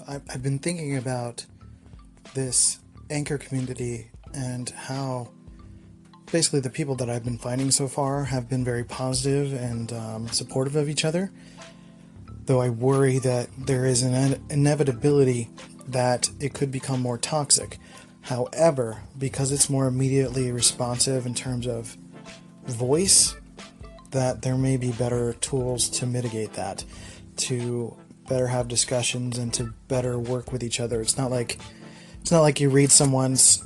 I've been thinking about this Anchor community and how basically the people that I've been finding so far have been very positive and supportive of each other. Though I worry that there is an inevitability that it could become more toxic. However, because it's more immediately responsive in terms of voice, that there may be better tools to mitigate that, to better have discussions and to better work with each other. It's not like you read someone's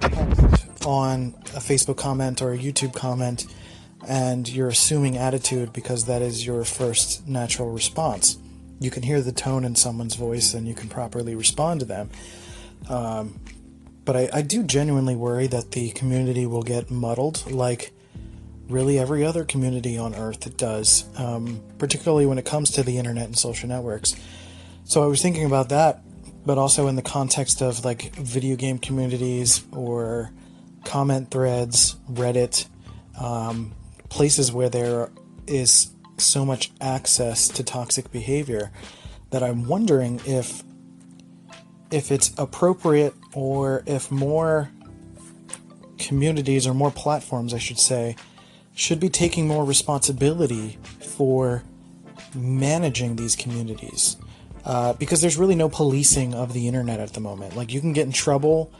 text on a Facebook comment or a YouTube comment and you're assuming attitude because that is your first natural response. You can hear the tone in someone's voice and you can properly respond to them. But I do genuinely worry that the community will get muddled like really every other community on Earth does, particularly when it comes to the internet and social networks. So I was thinking about that, but also in the context of like video game communities or comment threads, Reddit, places where there is so much access to toxic behavior, that I'm wondering if it's appropriate, or if more communities, or more platforms I should say, should be taking more responsibility for managing these communities. Because there's really no policing of the internet at the moment. Like, you can get in trouble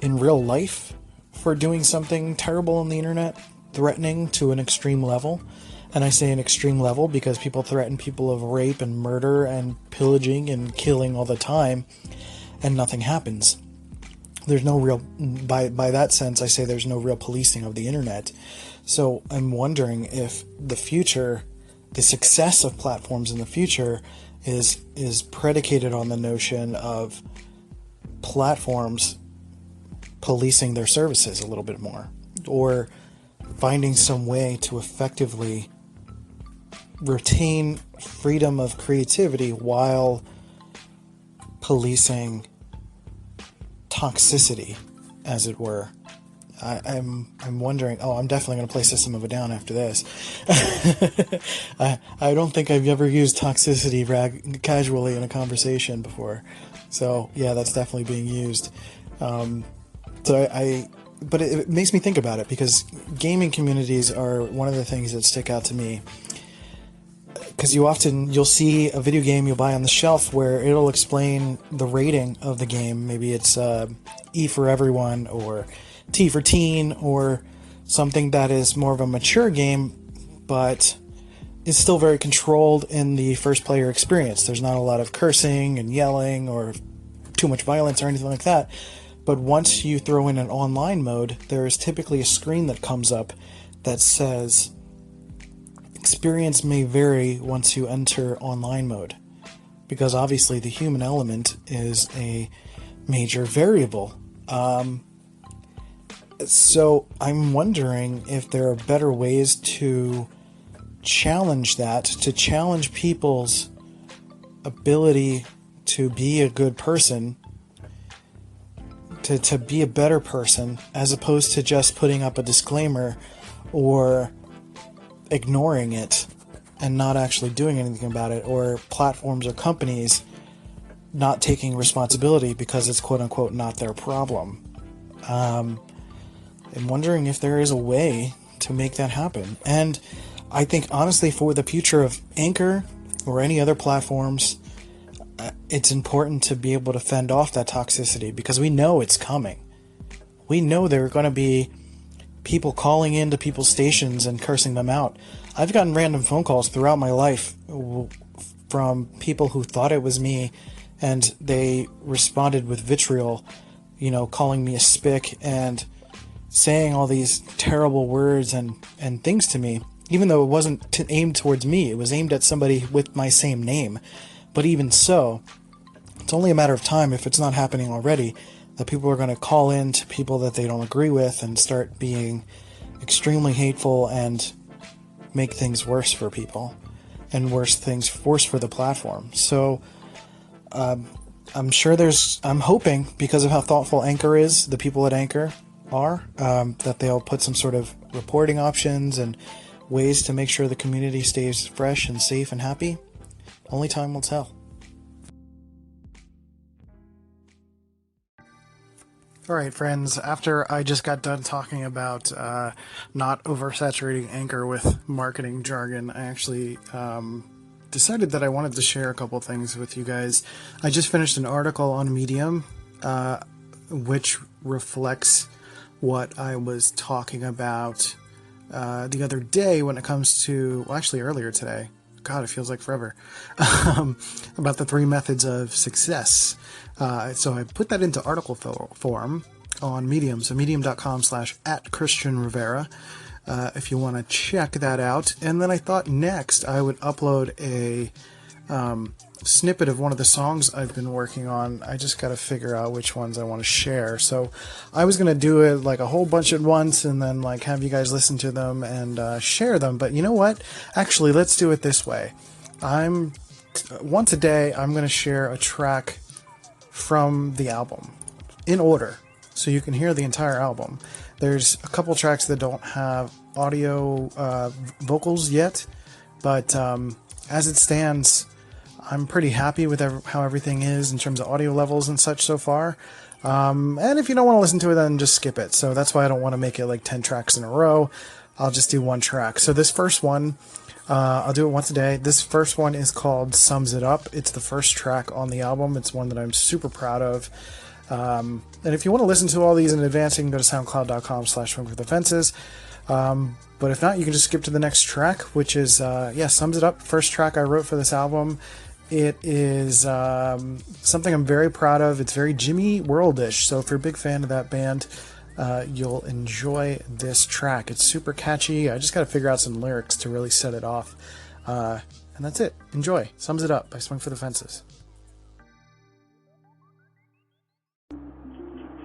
in real life for doing something terrible on the internet, threatening to an extreme level. And I say an extreme level because people threaten people of rape and murder and pillaging and killing all the time, and nothing happens. There's no real, by that sense, I say there's no real policing of the internet. So I'm wondering if the future, the success of platforms in the future is predicated on the notion of platforms policing their services a little bit more, or finding some way to effectively retain freedom of creativity while policing toxicity, as it were. I'm wondering. Oh, I'm definitely going to play System of a Down after this. I don't think I've ever used toxicity casually in a conversation before. So yeah, that's definitely being used. But it makes me think about it, because gaming communities are one of the things that stick out to me. Because you'll see a video game you'll buy on the shelf where it'll explain the rating of the game. Maybe it's E for everyone, or T for teen, or something that is more of a mature game, but is still very controlled in the first player experience. There's not a lot of cursing and yelling or too much violence or anything like that. But once you throw in an online mode, there is typically a screen that comes up that says, experience may vary once you enter online mode, because obviously the human element is a major variable. So I'm wondering if there are better ways to challenge that, to challenge people's ability to be a good person, to be a better person, as opposed to just putting up a disclaimer or ignoring it and not actually doing anything about it, or platforms or companies not taking responsibility because it's quote-unquote not their problem. I'm wondering if there is a way to make that happen. And I think, honestly, for the future of Anchor or any other platforms, it's important to be able to fend off that toxicity, because we know it's coming. We know there are going to be people calling into people's stations and cursing them out. I've gotten random phone calls throughout my life from people who thought it was me, and they responded with vitriol, calling me a spick and saying all these terrible words and things to me, even though it wasn't aimed towards me. It was aimed at somebody with my same name. But even so, it's only a matter of time, if it's not happening already, that people are going to call in to people that they don't agree with and start being extremely hateful and make things worse for people, and worse for the platform. So I'm hoping, because of how thoughtful Anchor is, the people at Anchor are, that they'll put some sort of reporting options and ways to make sure the community stays fresh and safe and happy. Only time will tell. All right, friends, after I just got done talking about not oversaturating Anchor with marketing jargon, I actually decided that I wanted to share a couple things with you guys. I just finished an article on Medium, which reflects what I was talking about the other day when it comes to, well, actually earlier today. God, it feels like forever. About the 3 methods of success. So I put that into article form on Medium. So medium.com/@ChristianRivera. If you want to check that out. And then I thought next I would upload a snippet of one of the songs I've been working on. I just got to figure out which ones I want to share. So I was going to do it like a whole bunch at once and then like have you guys listen to them and share them. But you know what? Actually, let's do it this way. Once a day, I'm going to share a track from the album in order so you can hear the entire album. There's a couple tracks that don't have audio vocals yet, but as it stands, I'm pretty happy with how everything is in terms of audio levels and such so far. And if you don't want to listen to it, then just skip it. So that's why I don't want to make it like 10 tracks in a row. I'll just do one track. So this first one, I'll do it once a day. This first one is called Sums It Up. It's the first track on the album. It's one that I'm super proud of. And if you want to listen to all these in advance, you can go to soundcloud.com/swingforthefences. But if not, you can just skip to the next track, which is, Sums It Up. First track I wrote for this album. It is something I'm very proud of. It's very Jimmy World-ish. So if you're a big fan of that band, you'll enjoy this track. It's super catchy. I just got to figure out some lyrics to really set it off. And that's it. Enjoy. Sums It Up by Swing for the Fences.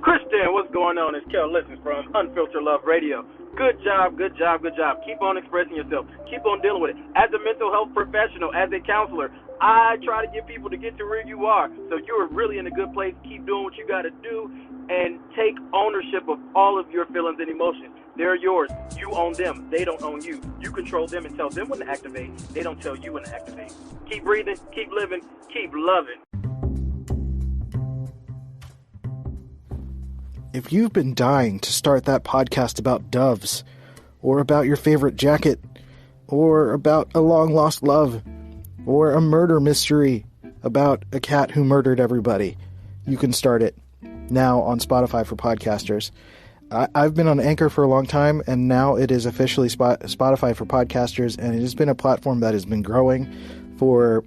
Christian, what's going on? It's Kel Listen from Unfiltered Love Radio. Good job, good job, good job. Keep on expressing yourself. Keep on dealing with it. As a mental health professional, as a counselor, I try to get people to get to where you are. So you're really in a good place. Keep doing what you got to do and take ownership of all of your feelings and emotions. They're yours. You own them. They don't own you. You control them and tell them when to activate. They don't tell you when to activate. Keep breathing, keep living, keep loving. If you've been dying to start that podcast about doves, or about your favorite jacket, or about a long-lost love, or a murder mystery about a cat who murdered everybody, you can start it now on Spotify for podcasters. I've been on Anchor for a long time, and now it is officially Spotify for podcasters, and it has been a platform that has been growing for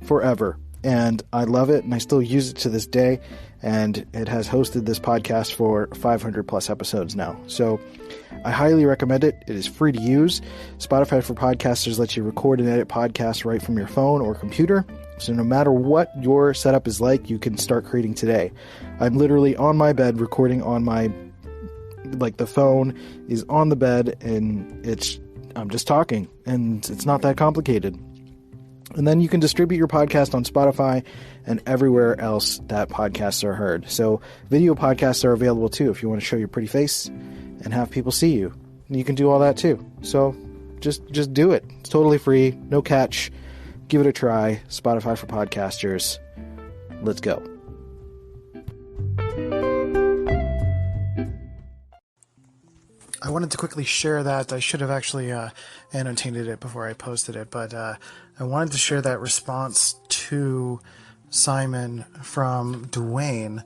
forever. And I love it, and I still use it to this day, and it has hosted this podcast for 500 plus episodes now. So I highly recommend it. It is free to use. Spotify for Podcasters lets you record and edit podcasts right from your phone or computer. So no matter what your setup is like, you can start creating today. I'm literally on my bed recording on my, the phone is on the bed, and I'm just talking, and it's not that complicated. And then you can distribute your podcast on Spotify and everywhere else that podcasts are heard. So video podcasts are available too if you want to show your pretty face and have people see you. You can do all that too. So just do it. It's totally free. No catch. Give it a try. Spotify for podcasters. Let's go. I wanted to quickly share that. I should have actually annotated it before I posted it, but I wanted to share that response to Simon from Dwayne.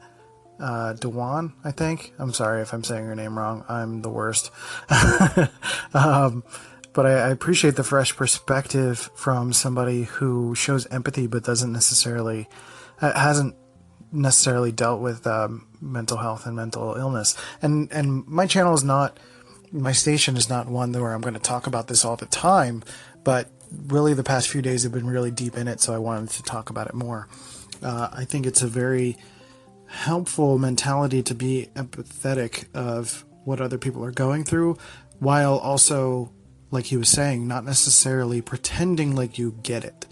Dewan, I think. I'm sorry if I'm saying your name wrong. I'm the worst. But I appreciate the fresh perspective from somebody who shows empathy but hasn't necessarily dealt with mental health and mental illness. And my channel is not, my station is not one where I'm going to talk about this all the time, but really the past few days have been really deep in it, so I wanted to talk about it more. I think it's a very helpful mentality to be empathetic of what other people are going through, while also, like he was saying, not necessarily pretending like you get it,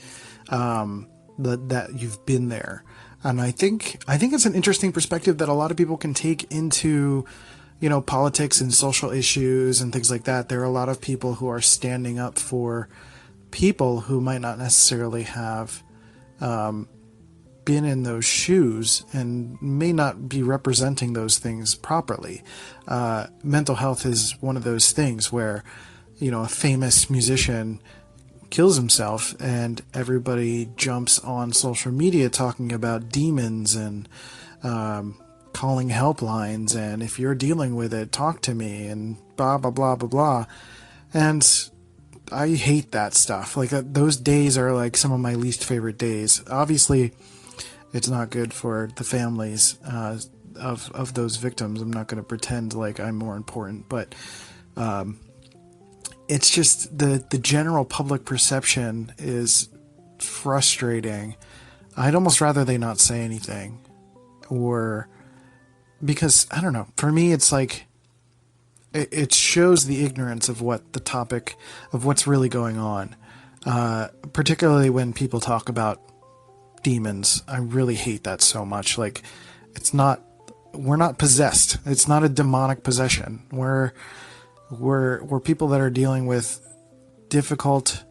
that you've been there. And I think it's an interesting perspective that a lot of people can take into, politics and social issues and things like that. There are a lot of people who are standing up for people who might not necessarily have been in those shoes and may not be representing those things properly. Mental health is one of those things where, a famous musician kills himself and everybody jumps on social media talking about demons and calling helplines, and if you're dealing with it, talk to me, and blah blah blah blah blah. And I hate that stuff. Like, those days are like some of my least favorite days. Obviously it's not good for the families of those victims. I'm not going to pretend like I'm more important, but it's just the general public perception is frustrating. I'd almost rather they not say anything, or because I don't know, for me it's like it shows the ignorance of what the topic of what's really going on, particularly when people talk about demons. I really hate that so much. Like, we're not possessed. It's not a demonic possession. We're people that are dealing with difficult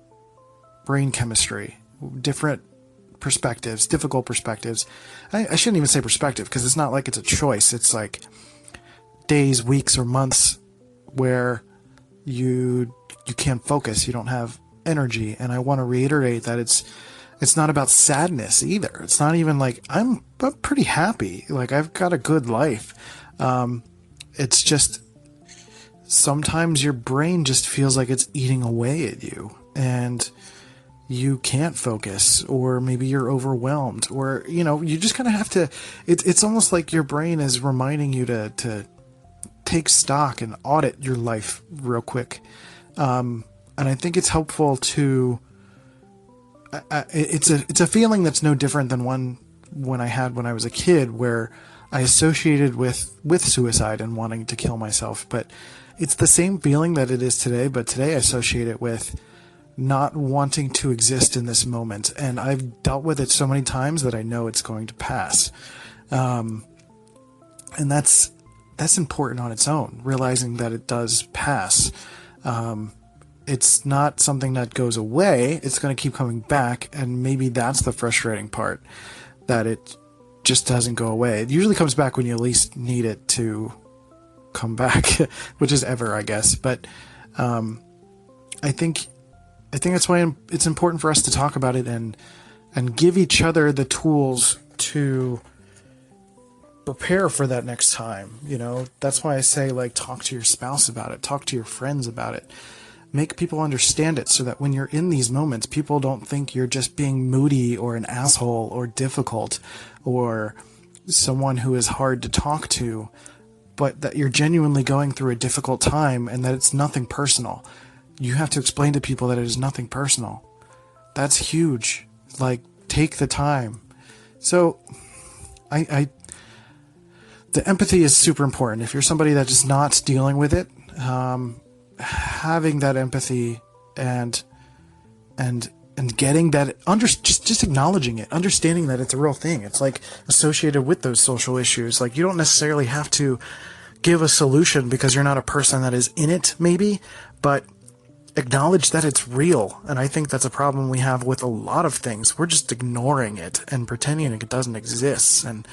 brain chemistry, different perspectives, difficult perspectives. I shouldn't even say perspective, because it's not like it's a choice. It's like days, weeks, or months where you can't focus. You don't have energy. And I want to reiterate that it's not about sadness either. It's not even like I'm pretty happy. Like, I've got a good life. It's just sometimes your brain just feels like it's eating away at you and you can't focus, or maybe you're overwhelmed, or, you just kind of have to, it's almost like your brain is reminding you to take stock and audit your life real quick. And I think it's helpful to, it's a feeling that's no different than when I had when I was a kid, where I associated with suicide and wanting to kill myself. But it's the same feeling that it is today, but today I associate it with not wanting to exist in this moment. And I've dealt with it so many times that I know it's going to pass. And that's important on its own, realizing that it does pass. It's not something that goes away. It's going to keep coming back. And maybe that's the frustrating part, that it just doesn't go away. It usually comes back when you least need it to come back, which is ever, I guess. But I think that's why it's important for us to talk about it and give each other the tools to prepare for that next time. That's why I say, like, talk to your spouse about it, talk to your friends about it, make people understand it, so that when you're in these moments, people don't think you're just being moody or an asshole or difficult or someone who is hard to talk to, but that you're genuinely going through a difficult time and that it's nothing personal. You have to explain to people that it is nothing personal. That's huge. Like, take the time. So the empathy is super important. If you're somebody that is not dealing with it, having that empathy and getting that, just acknowledging it, understanding that it's a real thing. It's like associated with those social issues. Like, you don't necessarily have to give a solution because you're not a person that is in it, maybe, but acknowledge that it's real. And I think that's a problem we have with a lot of things. We're just ignoring it and pretending it doesn't exist. And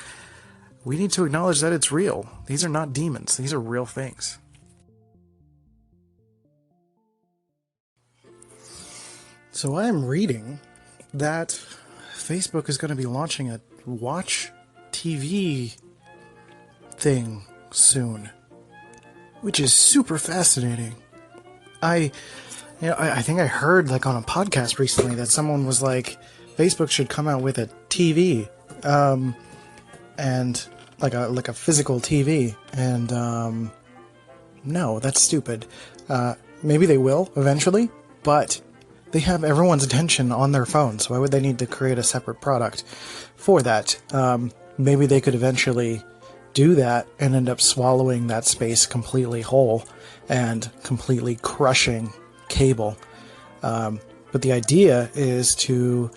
we need to acknowledge that it's real. These are not demons. These are real things. So I'm reading that Facebook is going to be launching a watch TV thing soon, which is super fascinating. I think I heard, like, on a podcast recently that someone was like, Facebook should come out with a TV, and like a physical TV, and no, that's stupid. Maybe they will eventually, but they have everyone's attention on their phone, so why would they need to create a separate product for that? Maybe they could eventually do that and end up swallowing that space completely whole and completely crushing cable. But the idea is to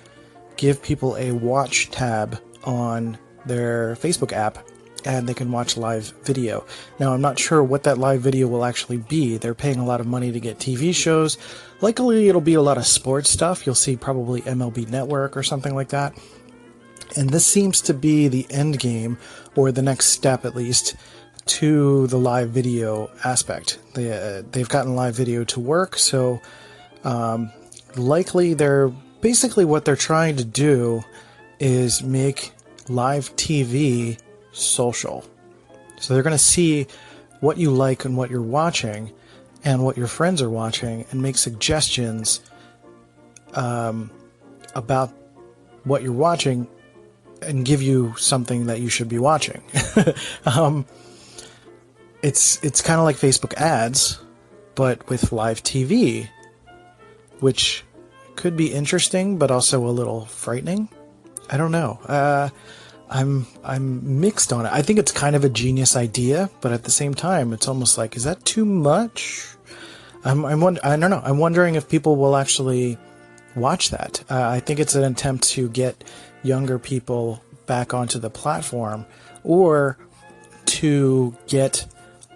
give people a watch tab on their Facebook app, and they can watch live video. Now, I'm not sure what that live video will actually be. They're paying a lot of money to get TV shows. Likely it'll be a lot of sports stuff. You'll see probably MLB Network or something like that. And this seems to be the end game, or the next step at least, to the live video aspect. They've gotten live video to work, so likely basically what they're trying to do is make live TV social. So they're going to see what you like and what you're watching and what your friends are watching and make suggestions about what you're watching and give you something that you should be watching. It's kind of like Facebook ads, but with live TV, which could be interesting, but also a little frightening. I don't know. I'm mixed on it. I think it's kind of a genius idea, but at the same time, it's almost like, is that too much? I don't know. I'm wondering if people will actually watch that. I think it's an attempt to get younger people back onto the platform, or to get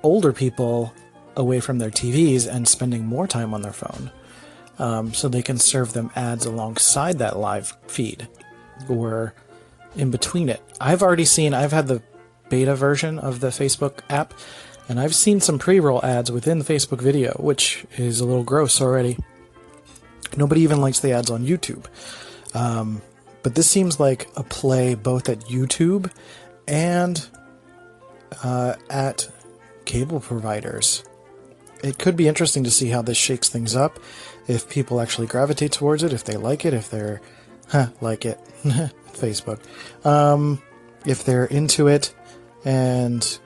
older people away from their TVs and spending more time on their phone, so they can serve them ads alongside that live feed or in between it. I've had the beta version of the Facebook app, and I've seen some pre-roll ads within the Facebook video, which is a little gross already. Nobody even likes the ads on YouTube. But this seems like a play both at YouTube and at cable providers. It could be interesting to see how this shakes things up, if people actually gravitate towards it, if they like it, if they're like it, Facebook, if they're into it, and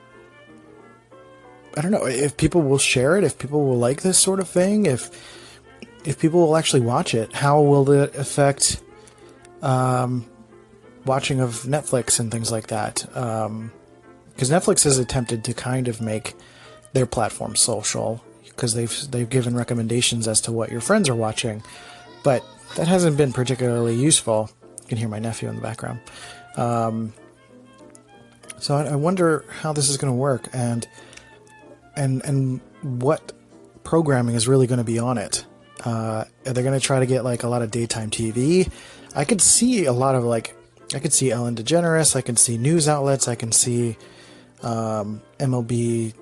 I don't know if people will share it, if people will like this sort of thing, if people will actually watch it. How will it affect watching of Netflix and things like that? Because Netflix has attempted to kind of make their platform social, because they've given recommendations as to what your friends are watching, but that hasn't been particularly useful. You can hear my nephew in the background. So I wonder how this is going to work, and what programming is really going to be on it. Are they going to try to get like a lot of daytime TV? I could see a lot of I could see Ellen DeGeneres, I can see news outlets, I can see MLB.TV,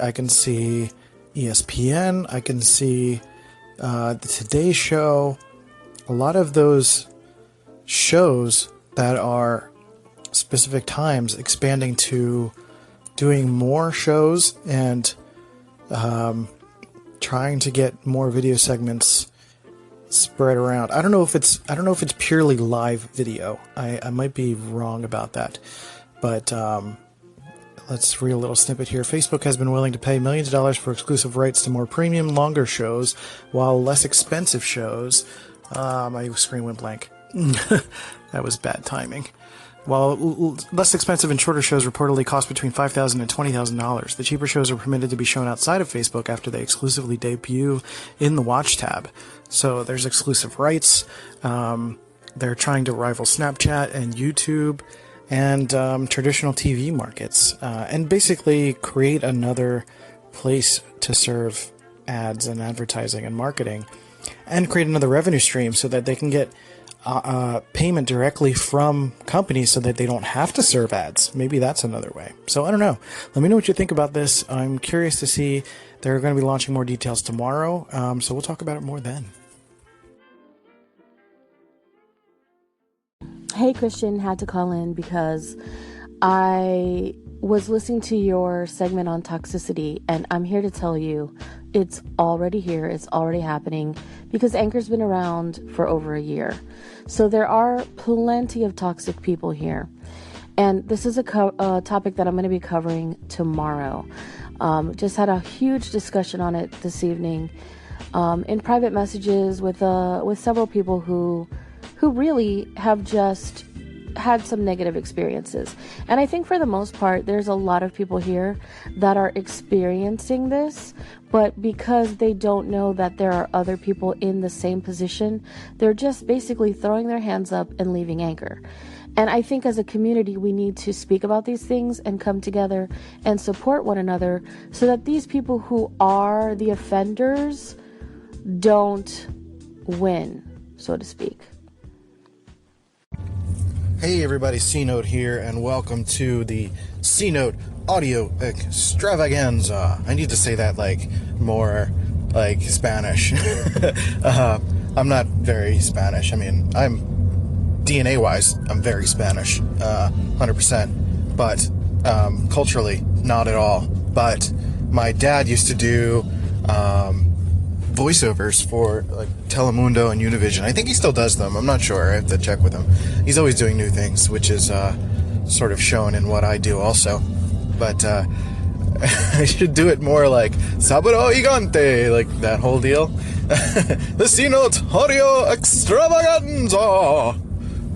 I can see ESPN, I can see the Today Show. A lot of those shows that are specific times expanding to doing more shows and trying to get more video segments spread around. I don't know if it's purely live video. I might be wrong about that, but let's read a little snippet here. Facebook has been willing to pay millions of dollars for exclusive rights to more premium, longer shows, while less expensive shows. My screen went blank. That was bad timing. While less expensive and shorter shows reportedly cost between $5,000 and $20,000, the cheaper shows are permitted to be shown outside of Facebook after they exclusively debut in the Watch tab. So there's exclusive rights. They're trying to rival Snapchat and YouTube and traditional TV markets, and basically create another place to serve ads and advertising and marketing, and create another revenue stream so that they can get payment directly from companies so that they don't have to serve ads. Maybe that's another way. So I don't know. Let me know what you think about this. I'm curious to see. They're going to be launching more details tomorrow, so we'll talk about it more then. Hey, Christian, had to call in because I was listening to your segment on toxicity, and I'm here to tell you it's already here. It's already happening because Anchor's been around for over a year. So there are plenty of toxic people here. And this is a topic that I'm going to be covering tomorrow. Just had a huge discussion on it this evening in private messages with several people who really have just had some negative experiences. And I think for the most part, there's a lot of people here that are experiencing this, but because they don't know that there are other people in the same position, they're just basically throwing their hands up and leaving Anchor. And I think as a community, we need to speak about these things and come together and support one another so that these people who are the offenders don't win, so to speak. Hey everybody, C-Note here, and welcome to the C-Note Audio Extravaganza. I need to say that more Spanish. I'm not very Spanish. I mean, I'm DNA-wise, I'm very Spanish, 100%, but culturally, not at all. But my dad used to do voiceovers for Telemundo and Univision. I think he still does them. I'm not sure. I have to check with him. He's always doing new things, which is sort of shown in what I do also. But I should do it more like Sabado Gigante, like that whole deal. The C-Note Audio Extravaganza. I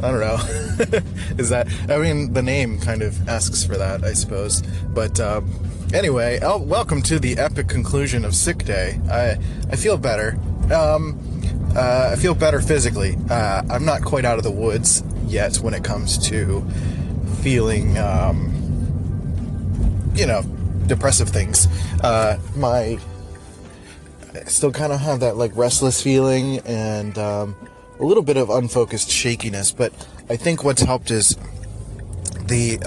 don't know. Is that? I mean, the name kind of asks for that, I suppose. But anyway, welcome to the epic conclusion of Sick Day. I feel better. I feel better physically. I'm not quite out of the woods yet when it comes to feeling, depressive things. I still kind of have that restless feeling and a little bit of unfocused shakiness, but I think what's helped is the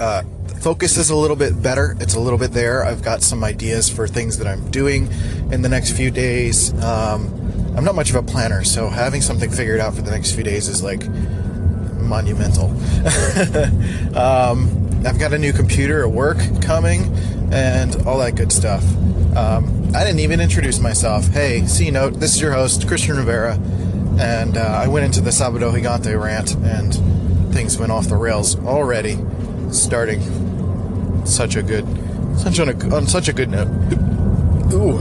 focus is a little bit better. It's a little bit there. I've got some ideas for things that I'm doing in the next few days. I'm not much of a planner, so having something figured out for the next few days is monumental. I've got a new computer at work coming and all that good stuff. I didn't even introduce myself. Hey, C-Note, this is your host, Christian Rivera, and I went into the Sabado Gigante rant and things went off the rails already, starting on such a good note. Ooh,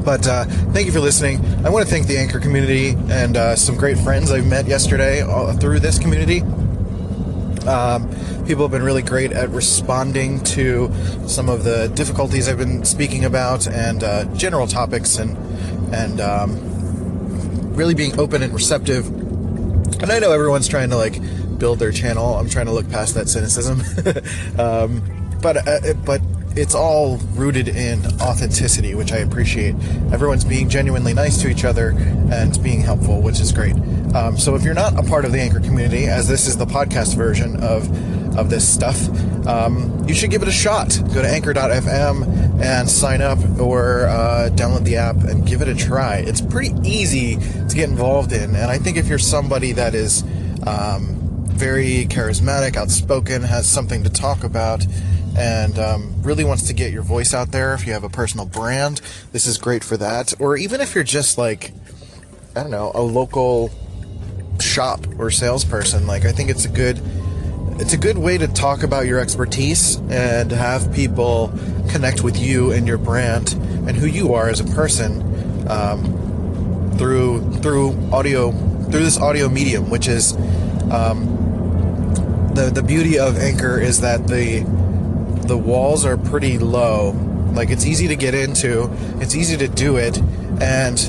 But thank you for listening. I want to thank the Anchor community and some great friends I've met yesterday through this community. People have been really great at responding to some of the difficulties I've been speaking about and general topics and really being open and receptive. And I know everyone's trying to build their channel. I'm trying to look past that cynicism. But it's all rooted in authenticity, which I appreciate. Everyone's being genuinely nice to each other and being helpful, which is great. So if you're not a part of the Anchor community, as this is the podcast version of this stuff, you should give it a shot. Go to anchor.fm and sign up or download the app and give it a try. It's pretty easy to get involved in, and I think if you're somebody that is very charismatic, outspoken, has something to talk about, and really wants to get your voice out there, if you have a personal brand, this is great for that. Or even if you're just a local shop or salesperson, I think it's a good way to talk about your expertise and have people connect with you and your brand and who you are as a person through this audio medium, which is the beauty of Anchor is that the walls are pretty low. It's easy to get into, it's easy to do it, and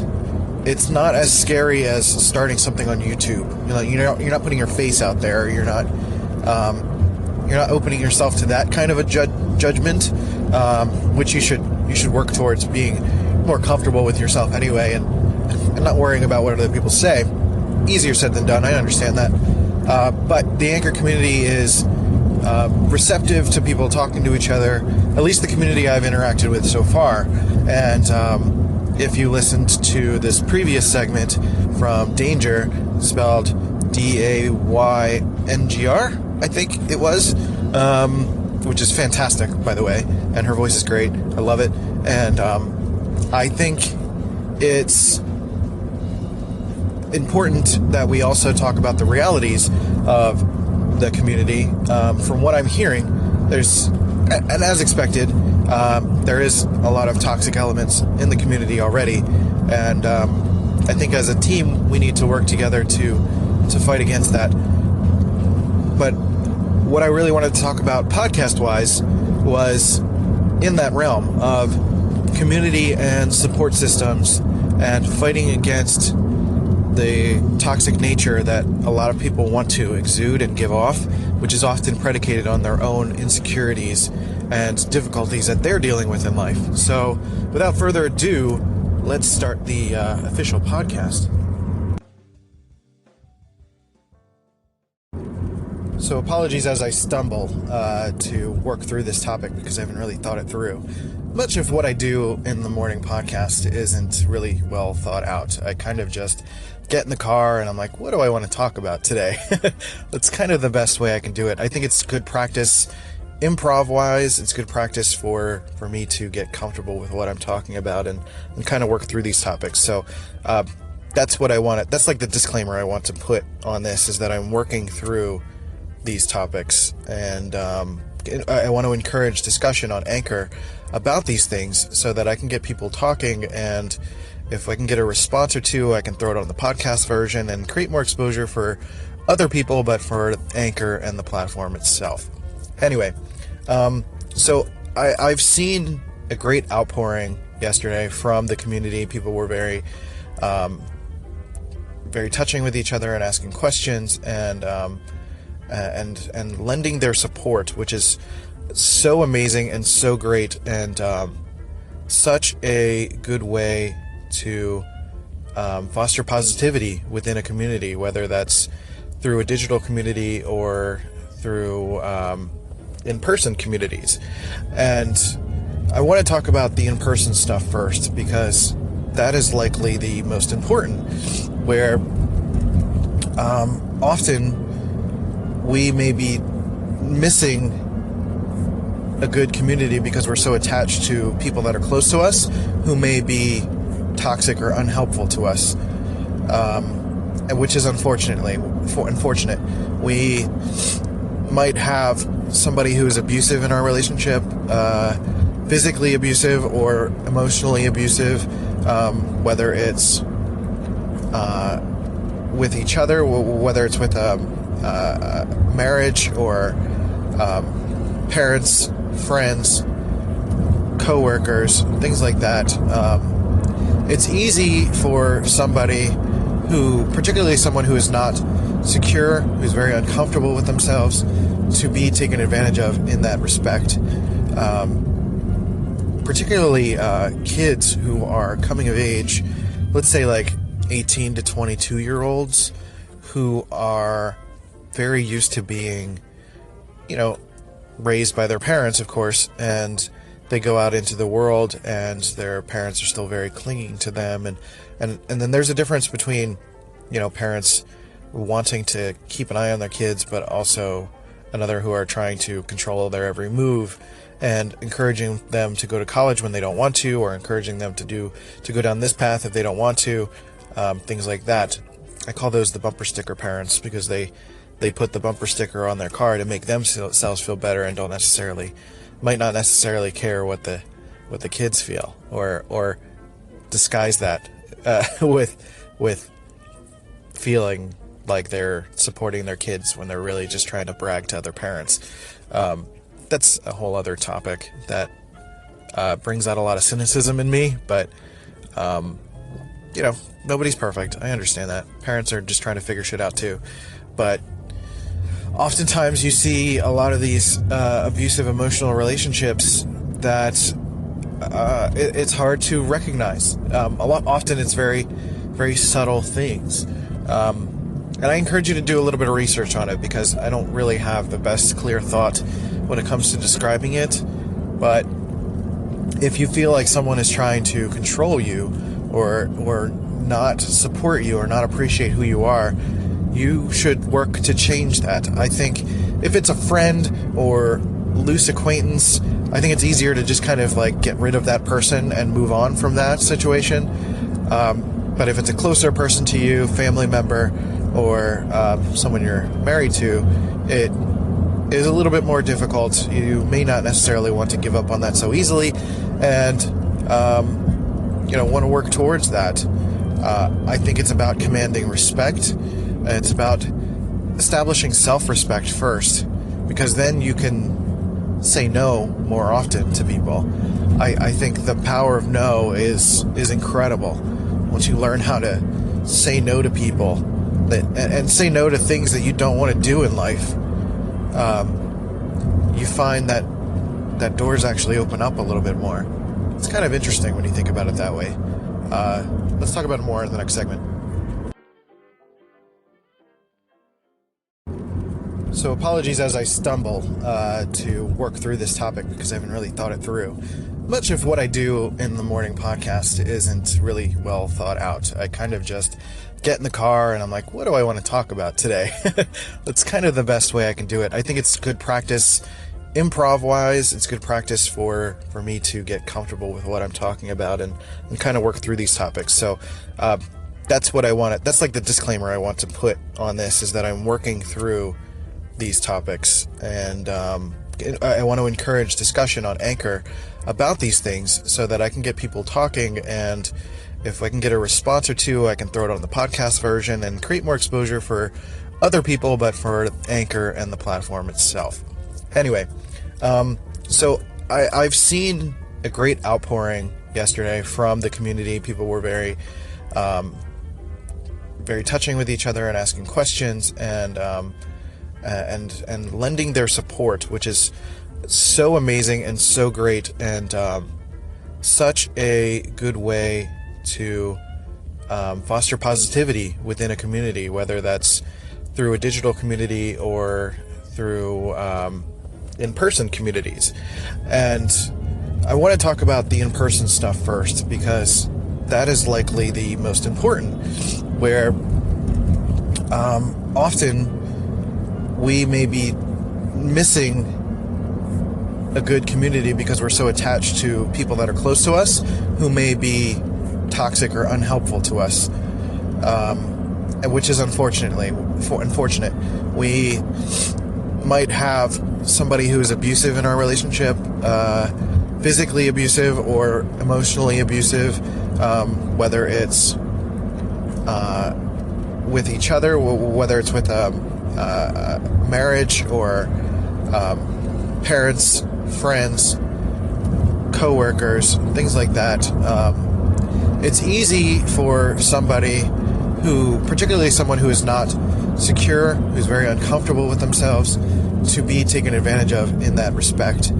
it's not as scary as starting something on YouTube. You're not putting your face out there. You're not opening yourself to that kind of a judgment, which you should work towards being more comfortable with yourself anyway, and not worrying about what other people say. Easier said than done. I understand that, but the Anchor community is receptive to people talking to each other, at least the community I've interacted with so far. And if you listened to this previous segment from Danger, spelled Daygr, I think it was, which is fantastic, by the way, and her voice is great. I love it. And I think it's important that we also talk about the realities of the community. From what I'm hearing, and as expected, there is a lot of toxic elements in the community already, and I think as a team we need to work together to fight against that. But what I really wanted to talk about podcast-wise was in that realm of community and support systems and fighting against the toxic nature that a lot of people want to exude and give off, which is often predicated on their own insecurities and difficulties that they're dealing with in life. So, without further ado, let's start the official podcast. So apologies as I stumble to work through this topic because I haven't really thought it through. Much of what I do in the morning podcast isn't really well thought out. I kind of just get in the car and I'm like, what do I want to talk about today? That's kind of the best way I can do it. I think it's good practice improv-wise. It's good practice for me to get comfortable with what I'm talking about and kind of work through these topics. So that's what I want. That's like the disclaimer I want to put on this, is that I'm working through these topics, and I want to encourage discussion on Anchor about these things so that I can get people talking, and if I can get a response or two, I can throw it on the podcast version and create more exposure for other people, but for Anchor and the platform itself. Anyway, so I've seen a great outpouring yesterday from the community. People were very touching with each other and asking questions and lending their support, which is so amazing and so great, and such a good way to foster positivity within a community, whether that's through a digital community or through in-person communities. And I want to talk about the in-person stuff first, because that is likely the most important, where often we may be missing a good community because we're so attached to people that are close to us who may be toxic or unhelpful to us, which is unfortunate. We might have somebody who is abusive in our relationship, physically abusive or emotionally abusive, whether it's with each other, whether it's with marriage or parents, friends, co-workers, things like that. It's easy for somebody who, particularly someone who is not secure, who's very uncomfortable with themselves, to be taken advantage of in that respect. Particularly kids who are coming of age, let's say like 18 to 22 year olds, who are very used to being, raised by their parents, of course, and they go out into the world and their parents are still very clinging to them, and then there's a difference between, parents wanting to keep an eye on their kids, but also another who are trying to control their every move and encouraging them to go to college when they don't want to, or encouraging them to go down this path if they don't want to, things like that. I call those the bumper sticker parents, because they put the bumper sticker on their car to make themselves feel better and might not necessarily care what the kids feel, or disguise that with feeling like they're supporting their kids when they're really just trying to brag to other parents. That's a whole other topic that brings out a lot of cynicism in me, but nobody's perfect. I understand that. Parents are just trying to figure shit out too. But oftentimes you see a lot of these abusive emotional relationships that it's hard to recognize. Often it's very, very subtle things. And I encourage you to do a little bit of research on it, because I don't really have the best clear thought when it comes to describing it. But if you feel like someone is trying to control you or not support you or not appreciate who you are, you should work to change that. I think if it's a friend or loose acquaintance, I think it's easier to just kind of like get rid of that person and move on from that situation. But if it's a closer person to you, family member, or someone you're married to, it is a little bit more difficult. You may not necessarily want to give up on that so easily, and want to work towards that. I think it's about commanding respect. It's about establishing self-respect first, because then you can say no more often to people. I think the power of no is incredible. Once you learn how to say no to people and say no to things that you don't want to do in life, you find that doors actually open up a little bit more. It's kind of interesting when you think about it that way. Let's talk about it more in the next segment. So apologies as I stumble to work through this topic because I haven't really thought it through. Much of what I do in the morning podcast isn't really well thought out. I kind of just get in the car and I'm like, what do I want to talk about today? That's kind of the best way I can do it. I think it's good practice improv-wise. It's good practice for me to get comfortable with what I'm talking about and kind of work through these topics. So that's what I want. That's like the disclaimer I want to put on this, is that I'm working through these topics, and I want to encourage discussion on Anchor about these things so that I can get people talking, and if I can get a response or two, I can throw it on the podcast version and create more exposure for other people, but for Anchor and the platform itself. Anyway, so I've seen a great outpouring yesterday from the community. People were very touching with each other and asking questions and lending their support, which is so amazing and so great, and such a good way to foster positivity within a community, whether that's through a digital community or through in-person communities. And I want to talk about the in-person stuff first, because that is likely the most important, where often we may be missing a good community because we're so attached to people that are close to us who may be toxic or unhelpful to us, which is unfortunate. We might have somebody who is abusive in our relationship, physically abusive or emotionally abusive, whether it's with each other, whether it's with marriage or parents, friends, co-workers, things like that. It's easy for somebody who, particularly someone who is not secure, who's very uncomfortable with themselves, to be taken advantage of in that respect.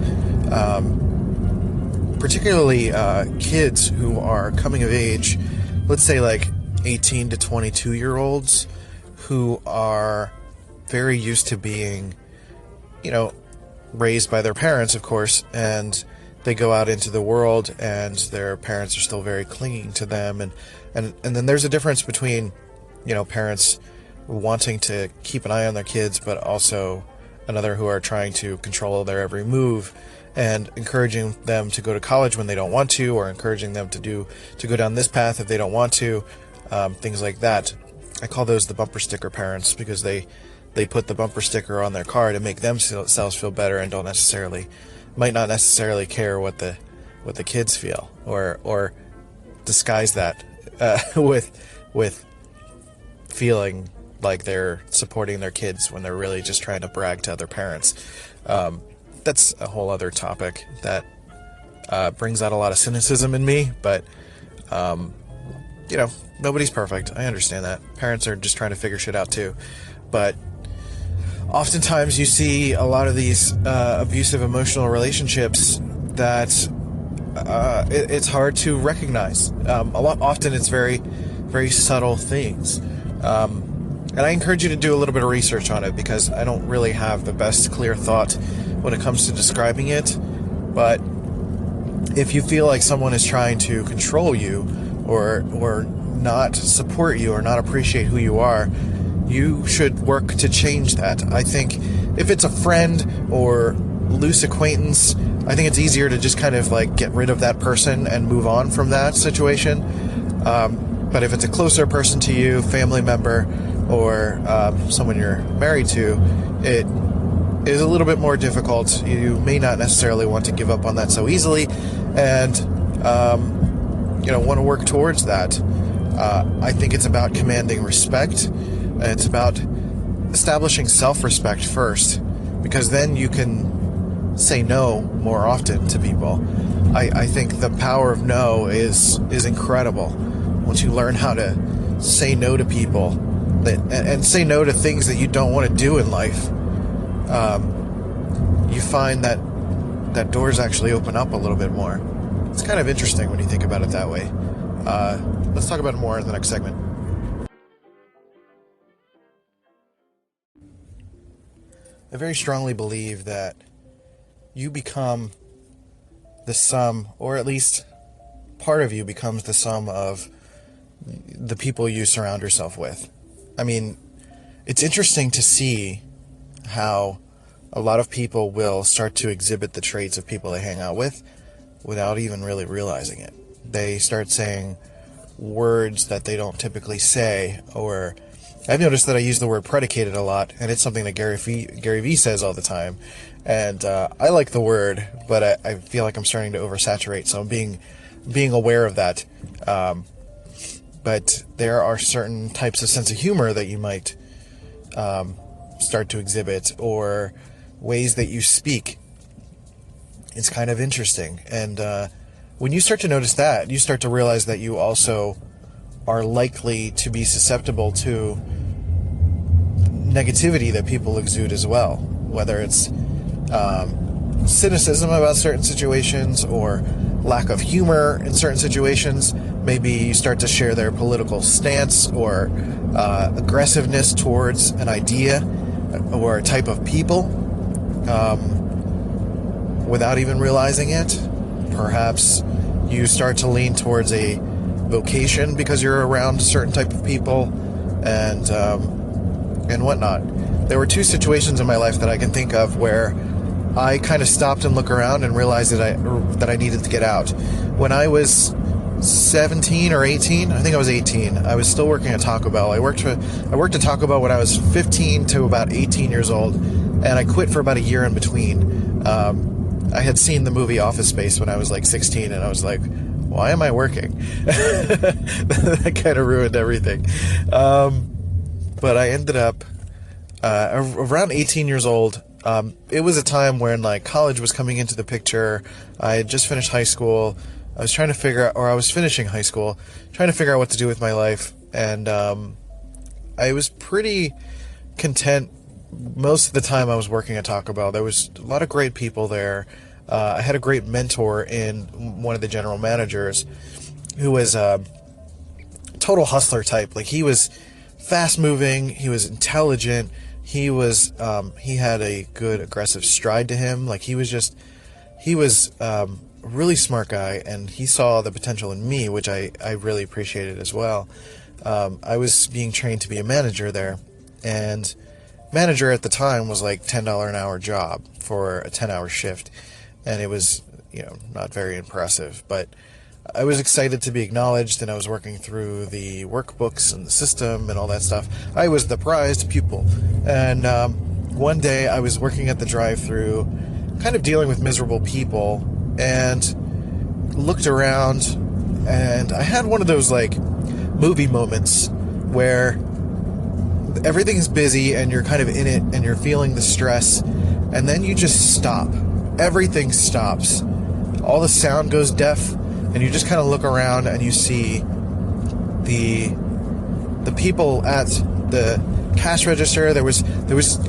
Particularly kids who are coming of age, let's say like 18 to 22 year olds, who are very used to being, raised by their parents, of course, and they go out into the world and their parents are still very clinging to them, and then there's a difference between, parents wanting to keep an eye on their kids, but also another who are trying to control their every move and encouraging them to go to college when they don't want to, or encouraging them to go down this path if they don't want to, things like that. I call those the bumper sticker parents, because they put the bumper sticker on their car to make themselves feel better and might not necessarily care what the kids feel, or disguise that with feeling like they're supporting their kids when they're really just trying to brag to other parents. That's a whole other topic that brings out a lot of cynicism in me, but nobody's perfect. I understand that. Parents are just trying to figure shit out too. But oftentimes you see a lot of these abusive emotional relationships that it's hard to recognize. Often it's very, very subtle things. And I encourage you to do a little bit of research on it, because I don't really have the best clear thought when it comes to describing it. But if you feel like someone is trying to control you, or not support you, or not appreciate who you are, you should work to change that. I think if it's a friend or loose acquaintance, I think it's easier to just kind of like get rid of that person and move on from that situation. But if it's a closer person to you, family member, or someone you're married to, it is a little bit more difficult. You may not necessarily want to give up on that so easily, and want to work towards that. I think it's about commanding respect. It's about establishing self-respect first, because then you can say no more often to people. I think the power of no is incredible. Once you learn how to say no to people and say no to things that you don't want to do in life, you find that doors actually open up a little bit more. It's kind of interesting when you think about it that way. Let's talk about it more in the next segment. I very strongly believe that you become the sum, or at least part of you becomes the sum of the people you surround yourself with. I mean, it's interesting to see how a lot of people will start to exhibit the traits of people they hang out with without even really realizing it. They start saying words that they don't typically say, or I've noticed that I use the word predicated a lot, and it's something that Gary Vee says all the time. And I like the word, but I feel like I'm starting to oversaturate, so I'm being aware of that. But there are certain types of sense of humor that you might start to exhibit, or ways that you speak. It's kind of interesting. And when you start to notice that, you start to realize that you also are likely to be susceptible to negativity that people exude as well, whether it's cynicism about certain situations or lack of humor in certain situations. Maybe you start to share their political stance or aggressiveness towards an idea or a type of people without even realizing it. Perhaps you start to lean towards a vocation because you're around a certain type of people and whatnot. There were two situations in my life that I can think of where I kind of stopped and looked around and realized that I needed to get out. When I was 17 or 18, I think I was 18, I was still working at Taco Bell. I worked at Taco Bell when I was 15 to about 18 years old, and I quit for about a year in between. I had seen the movie Office Space when I was like 16, and I was like, why am I working? That kind of ruined everything. But I ended up around 18 years old. It was a time when like college was coming into the picture. I had just finished high school. I was trying to figure out, or I was finishing high school, trying to figure out what to do with my life. And I was pretty content most of the time I was working at Taco Bell. There was a lot of great people there. I had a great mentor in one of the general managers who was a total hustler type. Like, he was fast moving, he was intelligent, he was he had a good aggressive stride to him. Like, he was a really smart guy, and he saw the potential in me, which I really appreciated as well. I was being trained to be a manager there, and manager at the time was like $10 an hour job for a 10-hour shift, and it was, not very impressive, but I was excited to be acknowledged, and I was working through the workbooks and the system and all that stuff. I was the prized pupil, and one day I was working at the drive-thru, kind of dealing with miserable people, and looked around, and I had one of those like movie moments where everything's busy and you're kind of in it and you're feeling the stress, and then you just stop. Everything stops. All the sound goes deaf, and you just kind of look around and you see the people at the cash register. There was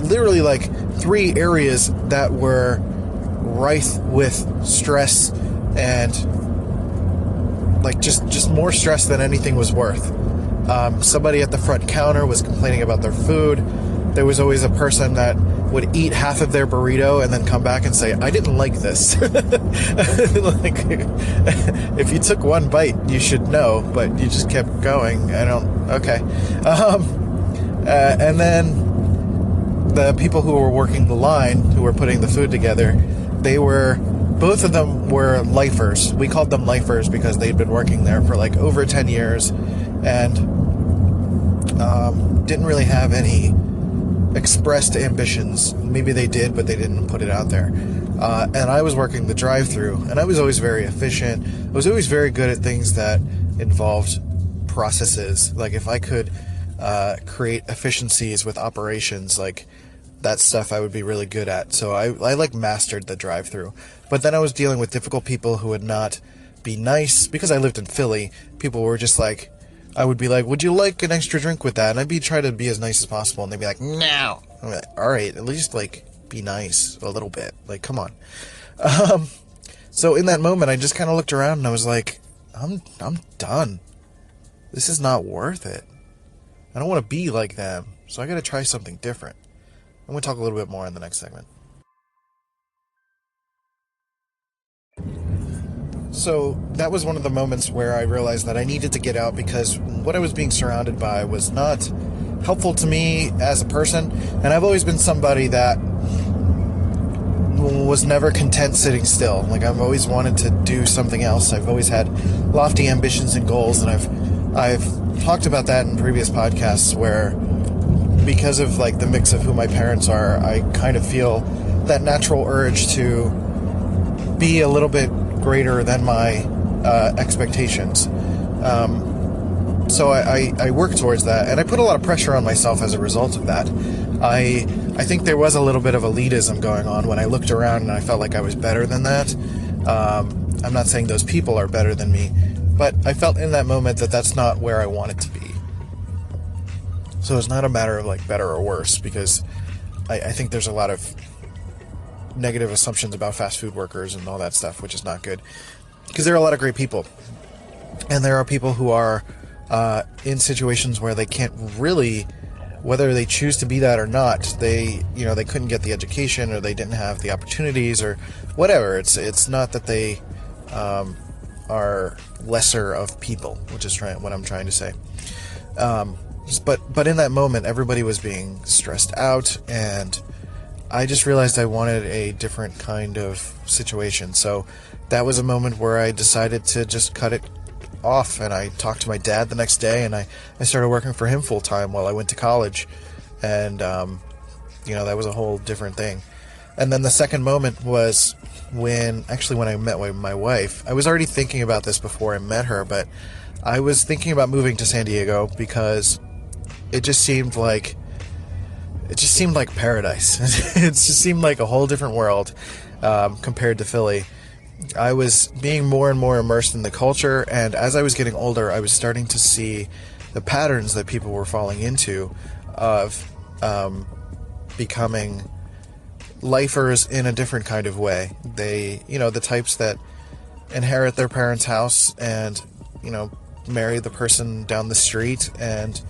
literally like 3 areas that were rife with stress, and like just more stress than anything was worth. Somebody at the front counter was complaining about their food. There was always a person that would eat half of their burrito and then come back and say, I didn't like this. Like, if you took one bite, you should know, but you just kept going. Okay. And then the people who were working the line, who were putting the food together, both of them were lifers. We called them lifers because they'd been working there for like over 10 years and didn't really have any expressed ambitions. Maybe they did, but they didn't put it out there. And I was working the drive-thru, and I was always very efficient. I was always very good at things that involved processes. Like, if I could create efficiencies with operations, like, that stuff I would be really good at. So I like mastered the drive-thru. But then I was dealing with difficult people who would not be nice. Because I lived in Philly, people were just like, I would be like, would you like an extra drink with that? And I'd try to be as nice as possible, and they'd be like, no. I'm like, all right, at least like be nice a little bit. Like, come on. So in that moment, I just kind of looked around and I was like, I'm done. This is not worth it. I don't want to be like them, so I got to try something different. And we'll talk a little bit more in the next segment. So that was one of the moments where I realized that I needed to get out, because what I was being surrounded by was not helpful to me as a person. And I've always been somebody that was never content sitting still. Like, I've always wanted to do something else. I've always had lofty ambitions and goals, and I've talked about that in previous podcasts, where because of like the mix of who my parents are, I kind of feel that natural urge to be a little bit greater than my expectations. So I work towards that, and I put a lot of pressure on myself as a result of that. I think there was a little bit of elitism going on when I looked around and I felt like I was better than that. I'm not saying those people are better than me, but I felt in that moment that that's not where I wanted to be. So it's not a matter of like better or worse, because I think there's a lot of negative assumptions about fast food workers and all that stuff, which is not good, because there are a lot of great people, and there are people who are in situations where they can't really, whether they choose to be that or not, they couldn't get the education, or they didn't have the opportunities, or whatever. It's not that they are lesser of people, which is what I'm trying to say. But in that moment, everybody was being stressed out, and I just realized I wanted a different kind of situation. So that was a moment where I decided to just cut it off, and I talked to my dad the next day, and I started working for him full time while I went to college. And that was a whole different thing. And then the second moment was when I met my wife. I was already thinking about this before I met her, but I was thinking about moving to San Diego because it just seemed like paradise. It just seemed like a whole different world compared to Philly. I was being more and more immersed in the culture, and as I was getting older, I was starting to see the patterns that people were falling into of becoming lifers in a different kind of way. They, the types that inherit their parents' house and, marry the person down the street and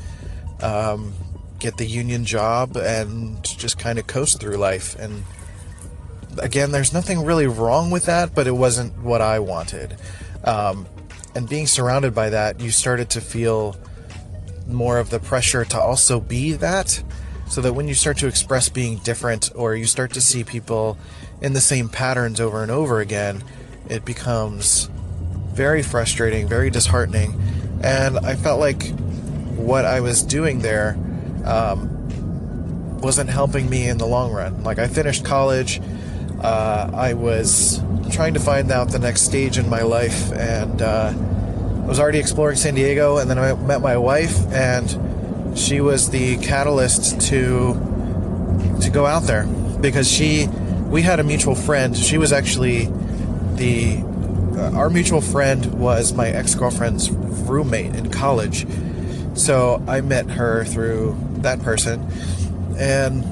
get the union job and just kind of coast through life. And again, there's nothing really wrong with that, but it wasn't what I wanted. And being surrounded by that, you started to feel more of the pressure to also be that, so that when you start to express being different, or you start to see people in the same patterns over and over again, it becomes very frustrating, very disheartening. And I felt like what I was doing there wasn't helping me in the long run. Like, I finished college, I was trying to find out the next stage in my life, and I was already exploring San Diego, and then I met my wife, and she was the catalyst to go out there, because we had a mutual friend. She was actually our mutual friend was my ex-girlfriend's roommate in college. So I met her through that person. And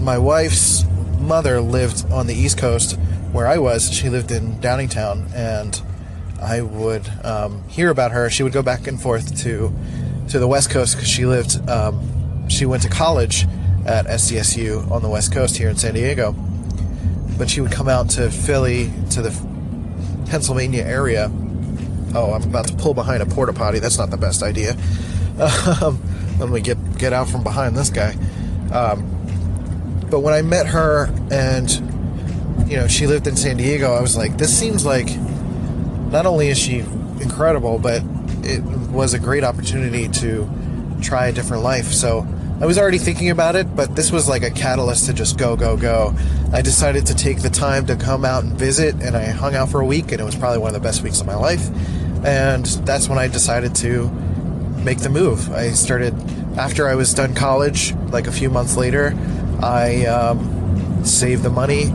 my wife's mother lived on the East Coast where I was. She lived in Downingtown, and I would hear about her. She would go back and forth to the West Coast because she went to college at SDSU on the West Coast here in San Diego. But she would come out to Philly, to the Pennsylvania area. Oh, I'm about to pull behind a porta potty. That's not the best idea. Let me get out from behind this guy. But when I met her, and she lived in San Diego, I was like, this seems like not only is she incredible, but it was a great opportunity to try a different life. So I was already thinking about it, but this was like a catalyst to just go. I decided to take the time to come out and visit, and I hung out for a week, and it was probably one of the best weeks of my life. And that's when I decided to make the move. I started, after I was done college, like a few months later, I saved the money.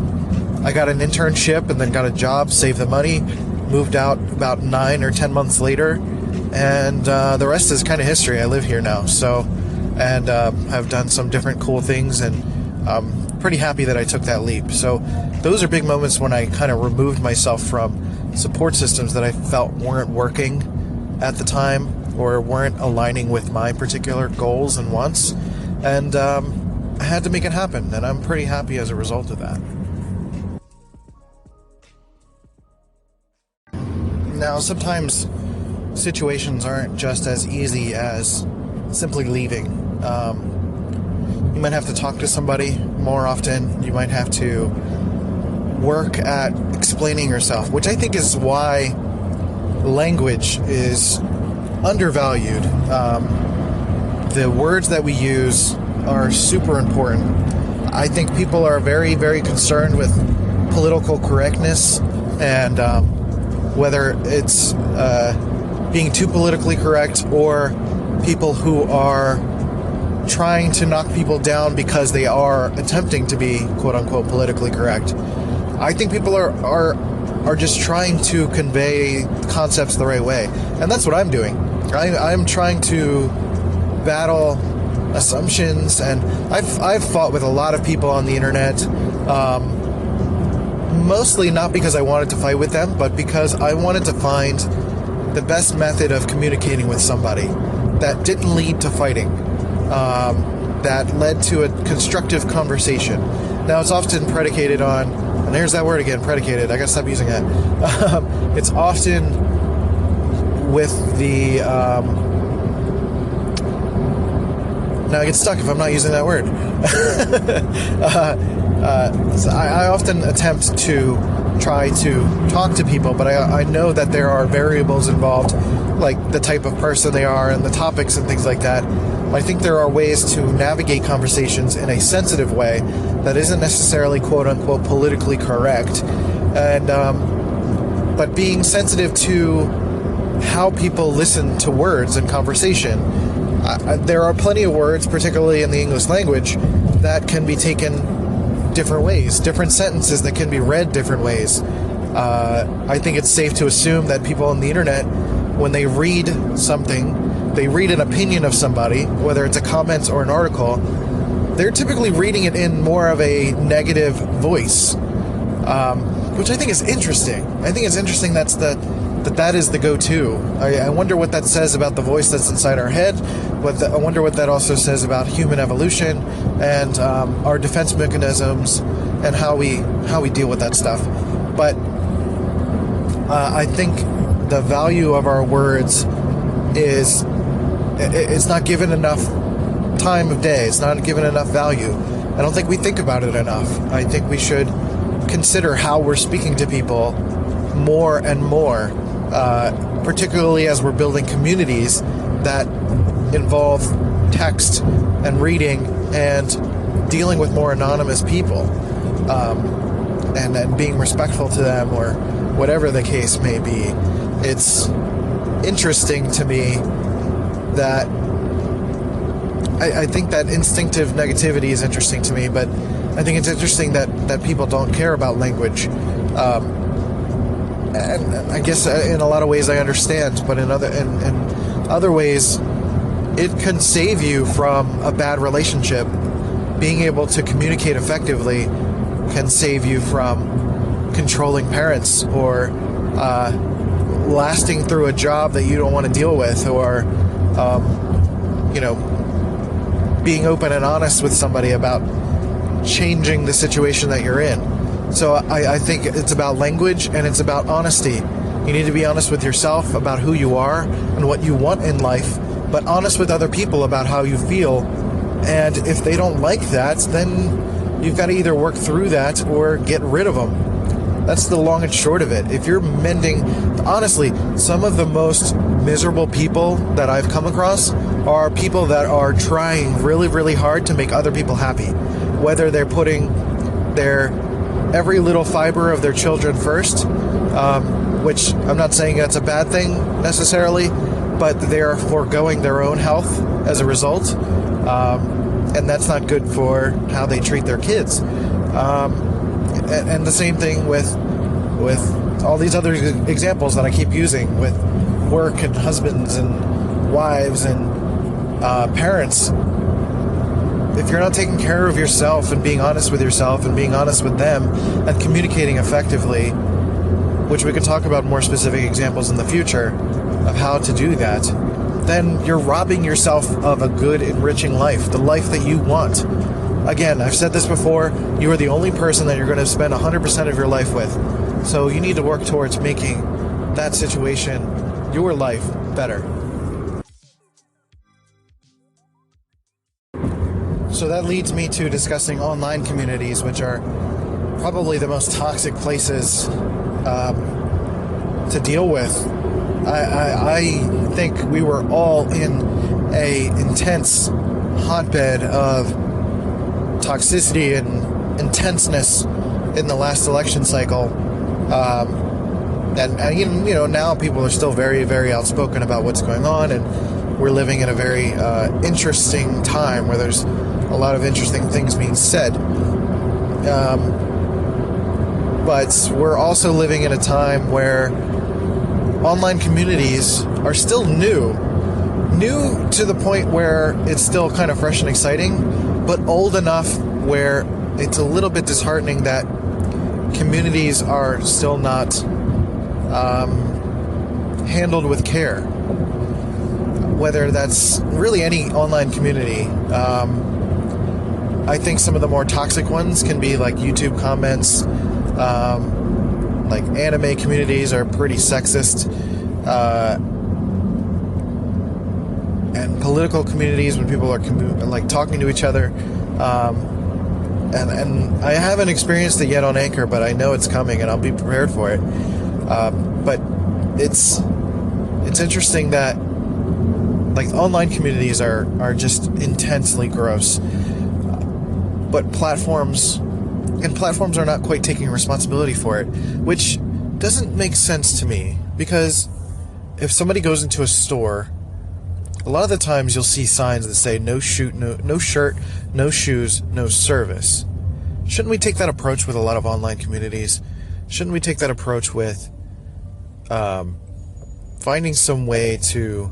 I got an internship and then got a job, saved the money, moved out about 9 or 10 months later, and the rest is kind of history. I live here now, and have done some different cool things, and I'm pretty happy that I took that leap. So those are big moments when I kind of removed myself from support systems that I felt weren't working at the time, or weren't aligning with my particular goals and wants, And I had to make it happen, and I'm pretty happy as a result of that. Now, sometimes situations aren't just as easy as simply leaving. You might have to talk to somebody more often. You might have to work at explaining yourself, which I think is why language is undervalued. The words that we use are super important. I think people are very, very concerned with political correctness and whether it's being too politically correct or people who are trying to knock people down because they are attempting to be quote-unquote politically correct. I think people are just trying to convey concepts the right way, and that's what I'm doing. I'm trying to battle assumptions, and I've fought with a lot of people on the internet, mostly not because I wanted to fight with them, but because I wanted to find the best method of communicating with somebody that didn't lead to fighting, that led to a constructive conversation. Now, it's often predicated on, and there's that word again, predicated, I gotta stop using it. It's often with the, now I get stuck if I'm not using that word. So I often attempt to try to talk to people, but I know that there are variables involved, like the type of person they are and the topics and things like that. I think there are ways to navigate conversations in a sensitive way that isn't necessarily quote-unquote politically correct, and but being sensitive to how people listen to words and conversation. There are plenty of words, particularly in the English language, that can be taken different ways, different sentences that can be read different ways. I think it's safe to assume that people on the internet, when they read something, they read an opinion of somebody, whether it's a comment or an article, they're typically reading it in more of a negative voice, which I think is interesting. I think it's interesting that is the go-to. I wonder what that says about the voice that's inside our head. I wonder what that also says about human evolution and our defense mechanisms and how we deal with that stuff. But I think the value of our words is, it's not given enough time of day. It's not given enough value. I don't think we think about it enough. I think we should consider how we're speaking to people more and more, particularly as we're building communities that involve text and reading and dealing with more anonymous people, and being respectful to them, or whatever the case may be. It's interesting to me that I think that instinctive negativity is interesting to me, but I think it's interesting that people don't care about language. And I guess in a lot of ways I understand, but in other ways, it can save you from a bad relationship. Being able to communicate effectively can save you from controlling parents, or lasting through a job that you don't want to deal with, or being open and honest with somebody about changing the situation that you're in. So I think it's about language, and it's about honesty. You need to be honest with yourself about who you are and what you want in life, but honest with other people about how you feel. And if they don't like that, then you've got to either work through that or get rid of them. That's the long and short of it. If you're mending, honestly, some of the most miserable people that I've come across are people that are trying really, really hard to make other people happy. Whether they're putting their every little fiber of their children first, which I'm not saying that's a bad thing necessarily, but they are foregoing their own health as a result, and that's not good for how they treat their kids. And the same thing with all these other examples that I keep using with work and husbands and wives and parents. If you're not taking care of yourself and being honest with yourself and being honest with them and communicating effectively, which we could talk about more specific examples in the future of how to do that, then you're robbing yourself of a good, enriching life, the life that you want. Again, I've said this before, you are the only person that you're going to spend 100% of your life with. So you need to work towards making that situation, your life, better. So that leads me to discussing online communities, which are probably the most toxic places to deal with. I think we were all in a intense hotbed of toxicity and intenseness in the last election cycle. And you know, now people are still very, very outspoken about what's going on, and we're living in a very interesting time where there's a lot of interesting things being said. But we're also living in a time where online communities are still new to the point where it's still kind of fresh and exciting, but old enough where it's a little bit disheartening that communities are still not handled with care. Whether that's really any online community. I think some of the more toxic ones can be like YouTube comments. Like anime communities are pretty sexist. And political communities, when people are like talking to each other. And I haven't experienced it yet on Anchor, but I know it's coming and I'll be prepared for it. But it's interesting that like online communities are just intensely gross. But platforms are not quite taking responsibility for it, which doesn't make sense to me, because if somebody goes into a store, a lot of the times you'll see signs that say no shirt, no shoes, no service. Shouldn't we take that approach with a lot of online communities? Shouldn't we take that approach with finding some way to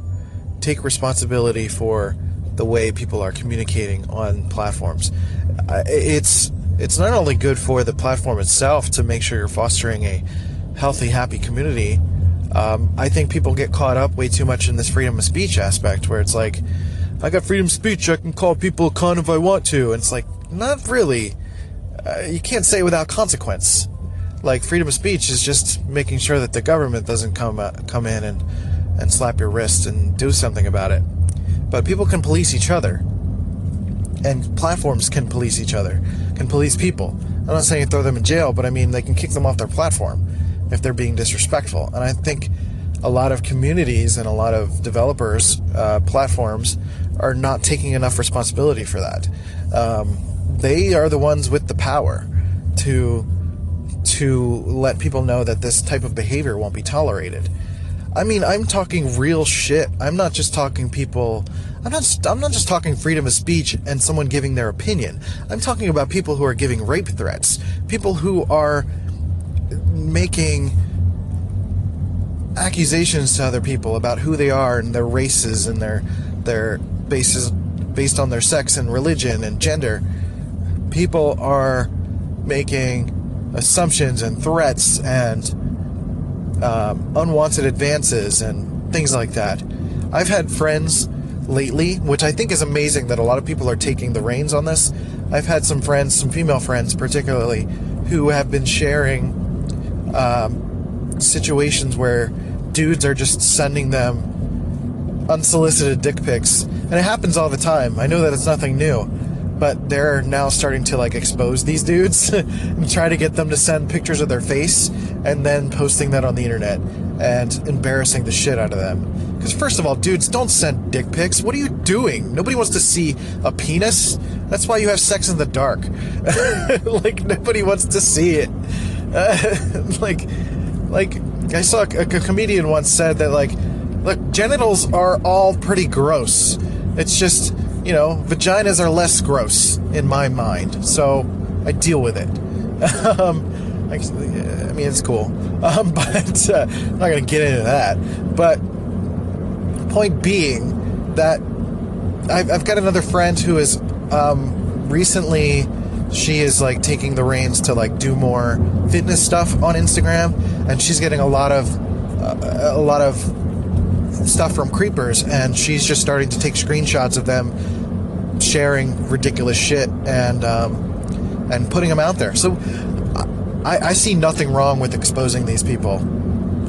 take responsibility for the way people are communicating on platforms? It's not only good for the platform itself to make sure you're fostering a healthy, happy community. I think people get caught up way too much in this freedom of speech aspect, where it's like, I got freedom of speech, I can call people a cunt if I want to. And it's like, not really. You can't say it without consequence. Like, freedom of speech is just making sure that the government doesn't come in and slap your wrist and do something about it. But people can police each other. And platforms can police each other, can police people. I'm not saying throw them in jail, but I mean, they can kick them off their platform if they're being disrespectful. And I think a lot of communities and a lot of developers, platforms, are not taking enough responsibility for that. They are the ones with the power to let people know that this type of behavior won't be tolerated. I mean, I'm talking real shit. I'm not just talking people. I'm not just talking freedom of speech and someone giving their opinion. I'm talking about people who are giving rape threats, people who are making accusations to other people about who they are and their races and their bases based on their sex and religion and gender. People are making assumptions and threats and unwanted advances and things like that. I've had friends lately, which I think is amazing that a lot of people are taking the reins on this. I've had some friends, some female friends particularly, who have been sharing situations where dudes are just sending them unsolicited dick pics. And it happens all the time. I know that it's nothing new, but they're now starting to like expose these dudes and try to get them to send pictures of their face and then posting that on the internet and embarrassing the shit out of them. Because first of all, dudes, don't send dick pics. What are you doing? Nobody wants to see a penis. That's why you have sex in the dark. Like, nobody wants to see it. Like I saw a comedian once said that, like, look, genitals are all pretty gross. It's just, you know, vaginas are less gross in my mind, so I deal with it. I mean, it's cool, but I'm not going to get into that. But point being that I've got another friend who is recently, she is like taking the reins to like do more fitness stuff on Instagram, and she's getting a lot of stuff from creepers, and she's just starting to take screenshots of them sharing ridiculous shit and putting them out there. So I see nothing wrong with exposing these people.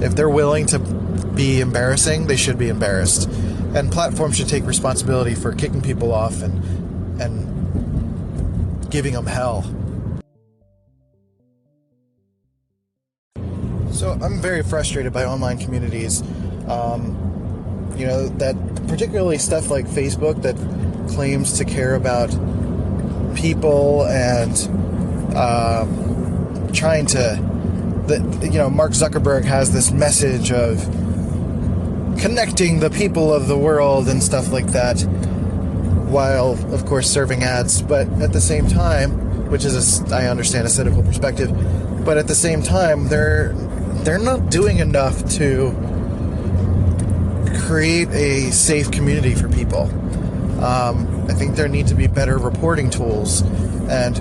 If they're willing to be embarrassing, they should be embarrassed. And platforms should take responsibility for kicking people off and giving them hell. So I'm very frustrated by online communities. That particularly stuff like Facebook that claims to care about people and trying to, Mark Zuckerberg has this message of connecting the people of the world and stuff like that, while of course serving ads. But at the same time, which is I understand a cynical perspective, but at the same time they're not doing enough to create a safe community for people. I think there need to be better reporting tools and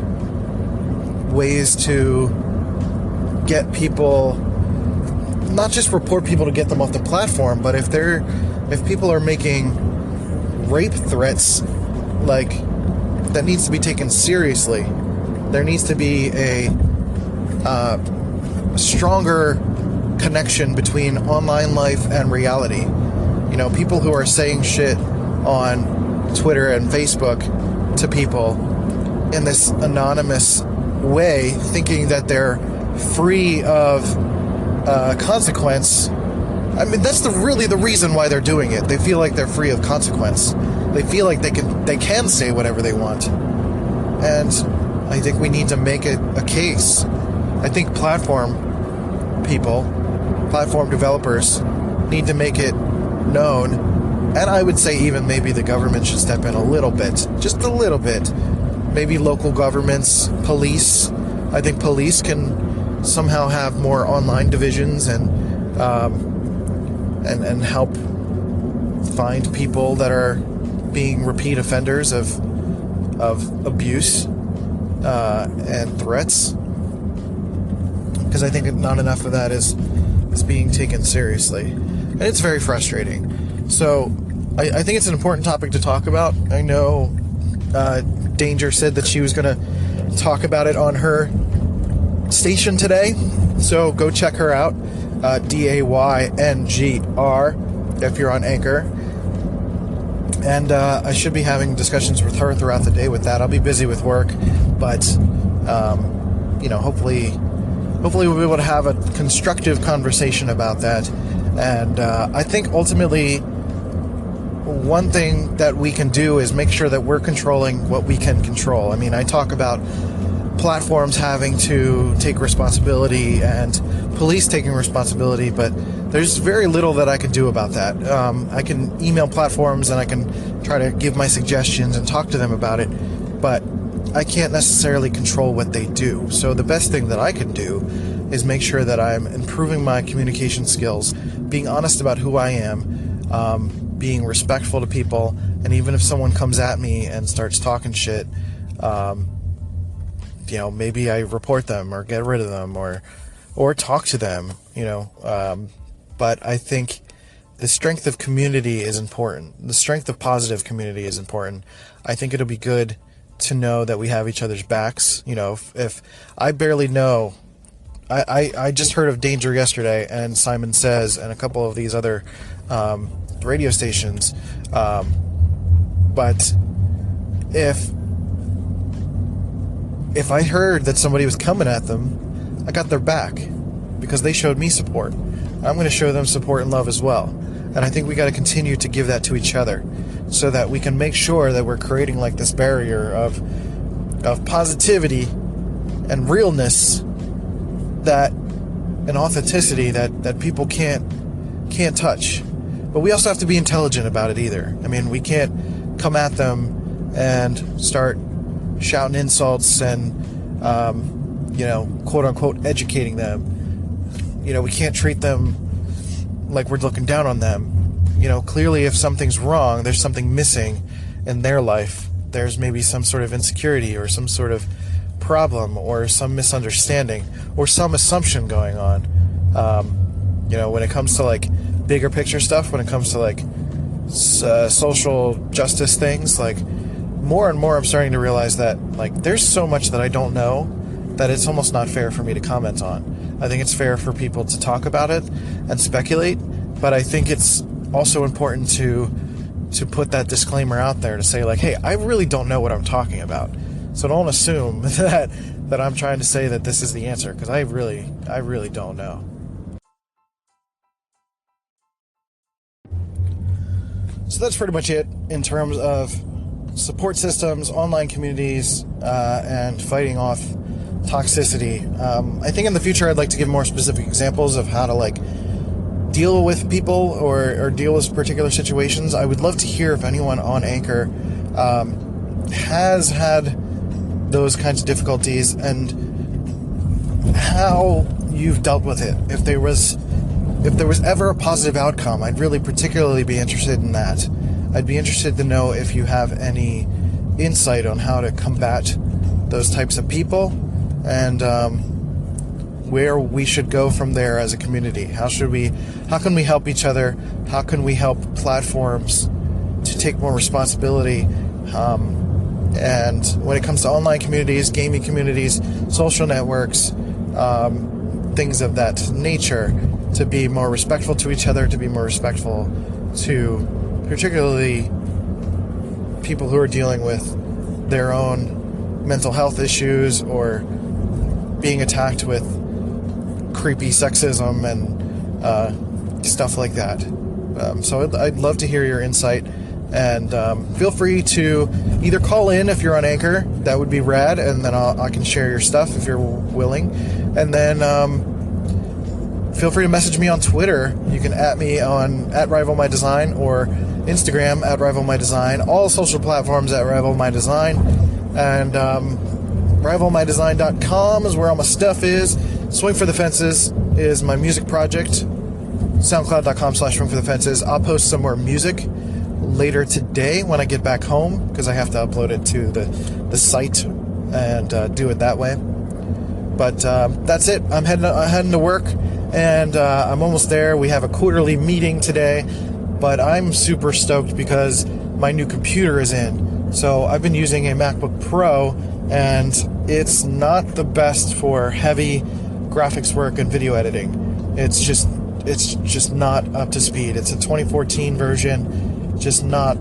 ways to get people, not just report people to get them off the platform, but if people are making rape threats, like, that needs to be taken seriously. There needs to be a stronger connection between online life and reality. People who are saying shit on Twitter and Facebook to people in this anonymous way, thinking that they're free of consequence. I mean, that's really the reason why they're doing it. They feel like they're free of consequence. They feel like they can say whatever they want. And I think we need to make it a case. I think platform developers need to make it known, and I would say even maybe the government should step in a little bit, just a little bit. Maybe local governments, police. I think police can somehow have more online divisions and help find people that are being repeat offenders of abuse and threats, because I think not enough of that is being taken seriously. And it's very frustrating. So I think it's an important topic to talk about. I know Danger said that she was going to talk about it on her station today. So go check her out. DAYNGR if you're on Anchor. And I should be having discussions with her throughout the day with that. I'll be busy with work, but hopefully we'll be able to have a constructive conversation about that. And I think ultimately one thing that we can do is make sure that we're controlling what we can control. I mean, I talk about platforms having to take responsibility and police taking responsibility, but there's very little that I can do about that. I can email platforms and I can try to give my suggestions and talk to them about it, but I can't necessarily control what they do. So the best thing that I can do is make sure that I'm improving my communication skills, being honest about who I am, being respectful to people, and even if someone comes at me and starts talking shit, maybe I report them or get rid of them or talk to them, but I think the strength of community is important. The strength of positive community is important. I think it'll be good to know that we have each other's backs. If I barely know, I just heard of Danger yesterday and Simon Says and a couple of these other radio stations, but if I heard that somebody was coming at them, I got their back because they showed me support. I'm going to show them support and love as well. And I think we got to continue to give that to each other so that we can make sure that we're creating like this barrier of positivity and realness and authenticity that people can't touch. But we also have to be intelligent about it either. I mean, we can't come at them and start shouting insults and, quote unquote, educating them. We can't treat them like we're looking down on them. Clearly if something's wrong, there's something missing in their life. There's maybe some sort of insecurity or some sort of problem or some misunderstanding or some assumption going on. When it comes to like bigger picture stuff when it comes to like social justice things. Like more and more I'm starting to realize that like there's so much that I don't know that it's almost not fair for me to comment on. I think it's fair for people to talk about it and speculate, but I think it's also important to put that disclaimer out there to say like, hey, I really don't know what I'm talking about. So don't assume that I'm trying to say that this is the answer, because I really don't know. So that's pretty much it in terms of support systems, online communities, and fighting off toxicity. I think in the future I'd like to give more specific examples of how to like deal with people or deal with particular situations. I would love to hear if anyone on Anchor has had those kinds of difficulties and how you've dealt with it. If there was ever a positive outcome, I'd really particularly be interested in that. I'd be interested to know if you have any insight on how to combat those types of people and where we should go from there as a community. How can we help each other? How can we help platforms to take more responsibility? And when it comes to online communities, gaming communities, social networks, things of that nature, to be more respectful to each other, to be more respectful to particularly people who are dealing with their own mental health issues or being attacked with creepy sexism and stuff like that. So I'd love to hear your insight. And feel free to either call in if you're on Anchor. That would be rad, and then I can share your stuff if you're willing. And then feel free to message me on Twitter. You can @ me on @RivalMyDesign or Instagram @RivalMyDesign. All social platforms @RivalMyDesign. And RivalMyDesign.com is where all my stuff is. Swing for the Fences is my music project. SoundCloud.com/SwingForTheFences. I'll post some more music later today when I get back home, because I have to upload it to the site and do it that way. But that's it. I'm heading to work, and I'm almost there. We have a quarterly meeting today, but I'm super stoked because my new computer is in. So I've been using a MacBook Pro, and it's not the best for heavy graphics work and video editing. It's just not up to speed. It's a 2014 version. Just not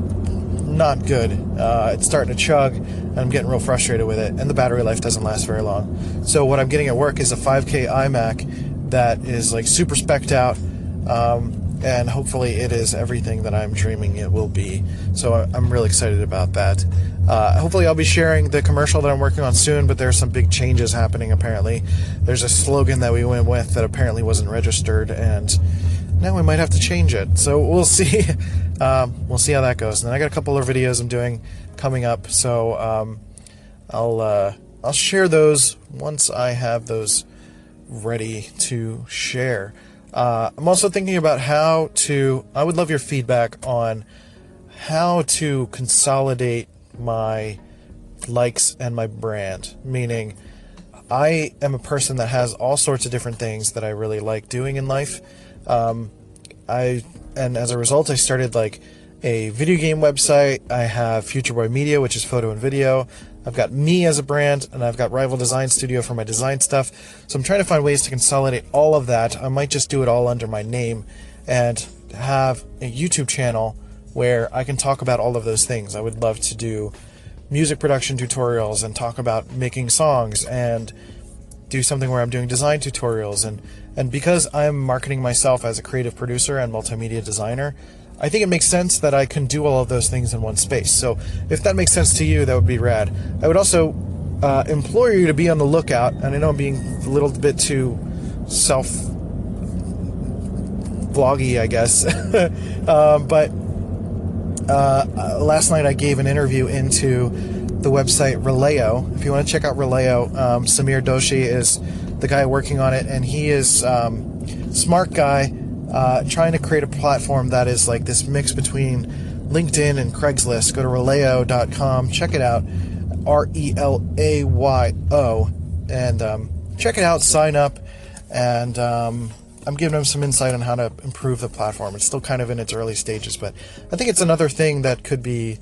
good. It's starting to chug, and I'm getting real frustrated with it, and the battery life doesn't last very long. So what I'm getting at work is a 5K iMac that is like super spec'd out, and hopefully it is everything that I'm dreaming it will be. So I'm really excited about that. Hopefully I'll be sharing the commercial that I'm working on soon, but there are some big changes happening apparently. There's a slogan that we went with that apparently wasn't registered, and now we might have to change it. So we'll see. We'll see how that goes. And then I got a couple of videos I'm doing coming up, so I'll share those once I have those ready to share. I'm also thinking about I would love your feedback on how to consolidate my likes and my brand. Meaning, I am a person that has all sorts of different things that I really like doing in life. And as a result, I started like a video game website. I have Future Boy Media, which is photo and video. I've got me as a brand, and I've got Rival Design Studio for my design stuff. So I'm trying to find ways to consolidate all of that. I might just do it all under my name and have a YouTube channel where I can talk about all of those things. I would love to do music production tutorials and talk about making songs, and do something where I'm doing design tutorials. And because I'm marketing myself as a creative producer and multimedia designer, I think it makes sense that I can do all of those things in one space. So if that makes sense to you, that would be rad. I would also implore you to be on the lookout, and I know I'm being a little bit too self-vloggy, I guess, but last night I gave an interview into the website Releo. If you want to check out Releo, Samir Doshi is the guy working on it, and he is smart guy trying to create a platform that is like this mix between LinkedIn and Craigslist. Go to releo.com, check it out, RELAYO, and check it out, sign up, and I'm giving them some insight on how to improve the platform. It's still kind of in its early stages, but I think it's another thing that could be,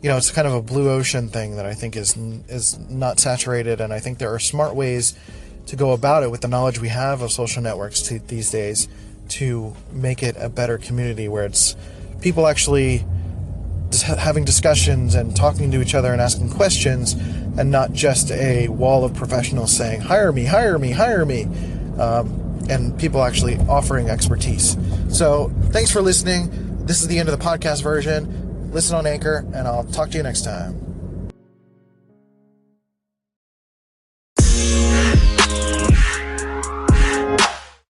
it's kind of a blue ocean thing that I think is not saturated, and I think there are smart ways to go about it with the knowledge we have of social networks these days to make it a better community where it's people actually having discussions and talking to each other and asking questions, and not just a wall of professionals saying, hire me, hire me, hire me, and people actually offering expertise. So thanks for listening. This is the end of the podcast version. Listen on Anchor, and I'll talk to you next time.